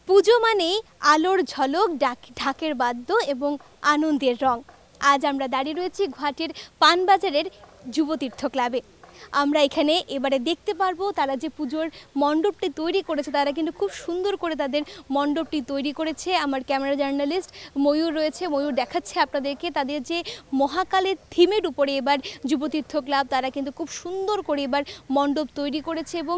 পুজো মানেই আলোর ঝলক, ঢাকের বাদ্য এবং আনন্দের রং। আজ আমরা দাঁড়িয়ে রয়েছি গুয়াহাটির পানবাজারের যুবতীর্থ ক্লাবে। আমরা এখানে এবারে দেখতে পারবো তারা যে পুজোর মণ্ডপটি তৈরি করেছে, তারা কিন্তু খুব সুন্দর করে তাদের মণ্ডপটি তৈরি করেছে। আমার ক্যামেরা জার্নালিস্ট ময়ূর রয়েছে, ময়ূর দেখাচ্ছে আপনাদেরকে তাদের যে মহাকালের থিমের উপরে এবার যুবতীর্থ ক্লাব তারা কিন্তু খুব সুন্দর করে এবার মণ্ডপ তৈরি করেছে এবং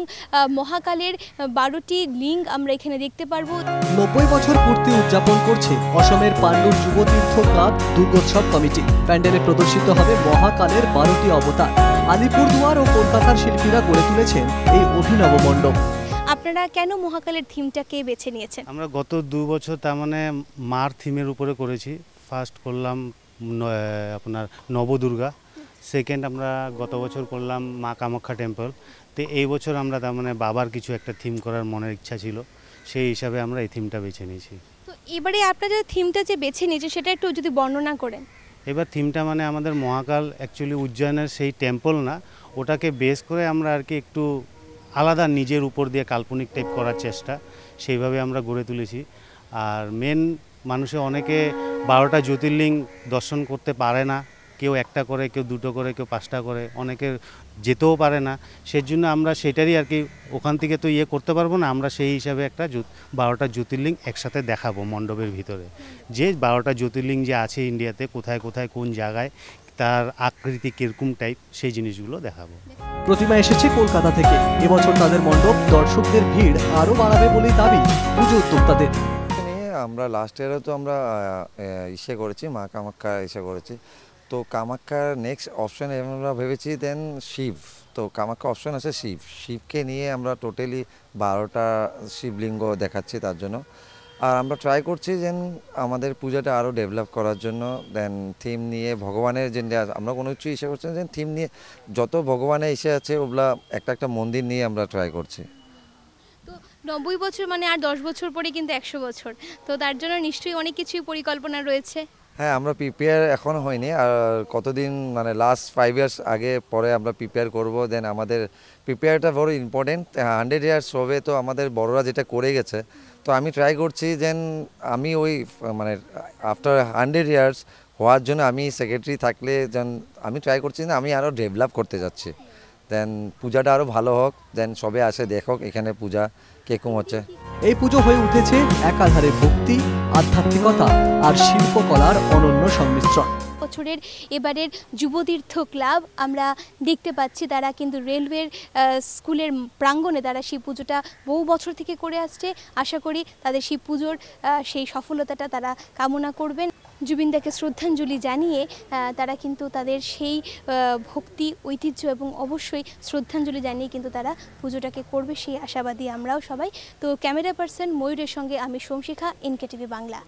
মহাকালের 12টি লিঙ্গ আমরা এখানে দেখতে পারবো। 90 বছর পূর্তি উদযাপন করছে অসমের পাণ্ডুর যুবতীর্থ ক্লাব দুর্গোৎসব কমিটি। প্যান্ডেলে প্রদর্শিত হবে মহাকালের 12টি অবতার। আলিপুরদুয়ার ও কলকাতার শিল্পীরা গড়ে তুলেছেন এই অভিনব মণ্ডপ। আপনারা কেন মহাকালের থিমটাকে বেছে নিয়েছেন? আমরা গত 2 বছর তার মানে মার থিমের উপরে করেছি। ফার্স্ট করলাম আপনার নবদুর্গা, সেকেন্ড আমরা গত বছর করলাম মা কামাখ্যা টেম্পল। তো এই বছর আমরা তার মানে বাবার কিছু একটা থিম করার মনের ইচ্ছা ছিল, সেই হিসাবে আমরা এই থিমটা বেছে নিয়েছি। তো এবারে আপনাদের থিমটা যে বেছে নিয়েছে সেটা একটু যদি বর্ণনা করেন। এবার থিমটা মানে আমাদের মহাকাল অ্যাকচুয়ালি উজ্জয়নের সেই টেম্পল না, ওটাকে বেস করে আমরা আর কি একটু আলাদা নিজের উপর দিয়ে কাল্পনিক টাইপ করার চেষ্টা, সেইভাবে আমরা গড়ে তুলেছি। আর মেন মানুষে অনেকে 12টা জ্যোতির্লিঙ্গ দর্শন করতে পারে না, কেউ একটা করে, কেউ দুটো করে, কেউ 5টা করে, অনেকে যেতেও পারে না। সেই জন্য আমরা সেটারই আর কি ওখান থেকে তো করতে পারবো না, আমরা সেই হিসাবে একটা 12টা জ্যোতির্লিঙ্গ একসাথে দেখাবো মণ্ডপের ভিতরে। যে 12টা জ্যোতির্লিঙ্গ যে আছে ইন্ডিয়াতে, কোথায় কোথায় কোন জায়গায় তার আকৃতি কীরকম টাইপ, সেই জিনিসগুলো দেখাবো। প্রতিমা এসেছে কলকাতা থেকে। এবছর তাদের মণ্ডপ দর্শকদের ভিড় আরও বাড়াবে বলেই দাবি পুজো উদ্যোক্তাদের। আমরা লাস্ট ইয়ারে তো আমরা করেছি মা কামাখ্যা করেছি। তো কামাখ্যার নেক্সট অপশন আমরা ভেবেছি দেন শিব। তো কামাখ্যা অপশন আছে শিবকে নিয়ে আমরা টোটালি 12টা শিবলিঙ্গ দেখাচ্ছি তার জন্য। আর আমরা ট্রাই করছি যে আমাদের পূজাটা আরও ডেভেলপ করার জন্য দেন থিম নিয়ে ভগবানের যে আমরা কোনো কিছু ইসে করছি যে থিম নিয়ে যত ভগবানের ইসে আছে ওগুলা একটা মন্দির নিয়ে আমরা ট্রাই করছি। তো 90 বছর মানে আর 10 বছর পরে কিন্তু 100 বছর, তো তার জন্য নিশ্চয়ই অনেক কিছুই পরিকল্পনা রয়েছে। হ্যাঁ, আমরা প্রিপেয়ার এখনও হয়নি। আর কতদিন মানে লাস্ট 5 ইয়ার্স আগে পরে আমরা প্রিপেয়ার করব। দেন আমাদের প্রিপেয়ারটা বড় ইম্পর্টেন্ট। 100 ইয়ার্স হবে, তো আমাদের বড়রা যেটা করে গেছে, তো আমি ট্রাই করছি যেন আমি ওই মানে আফটার 100 ইয়ার্স হওয়ার জন্য আমি সেক্রেটারি থাকলে যেন আমি ট্রাই করছি না, আমি আরও ডেভেলপ করতে যাচ্ছি। দেন পূজাটা আরও ভালো হোক, দেন সবে আসে দেখক এখানে পূজা কিরকম হচ্ছে। এই পুজো হয়ে উঠেছে একাধারে ভক্তি, আধ্যাত্মিকতা আর শিল্পকলার অনন্য সংমিশ্রণ। বছরের এবারের যুবতীর্থ ক্লাব আমরা দেখতে পাচ্ছি তারা কিন্তু রেলওয়ের স্কুলের প্রাঙ্গণে তারা শিব পুজোটা বহু বছর থেকে করে আসছে। আশা করি তাদের শিব পুজোর সেই সফলতাটা তারা কামনা করবেন। জুবিনদাকে শ্রদ্ধাঞ্জলি জানিয়ে তারা কিন্তু তাদের সেই ভক্তি, ঐতিহ্য এবং অবশ্যই শ্রদ্ধাঞ্জলি জানিয়ে কিন্তু তারা পুজোটাকে করবে, সেই আশাবাদী আমরাও সবাই। তো ক্যামেরা পার্সন ময়ূরের সঙ্গে আমি সোমশিখা, NKTV বাংলা।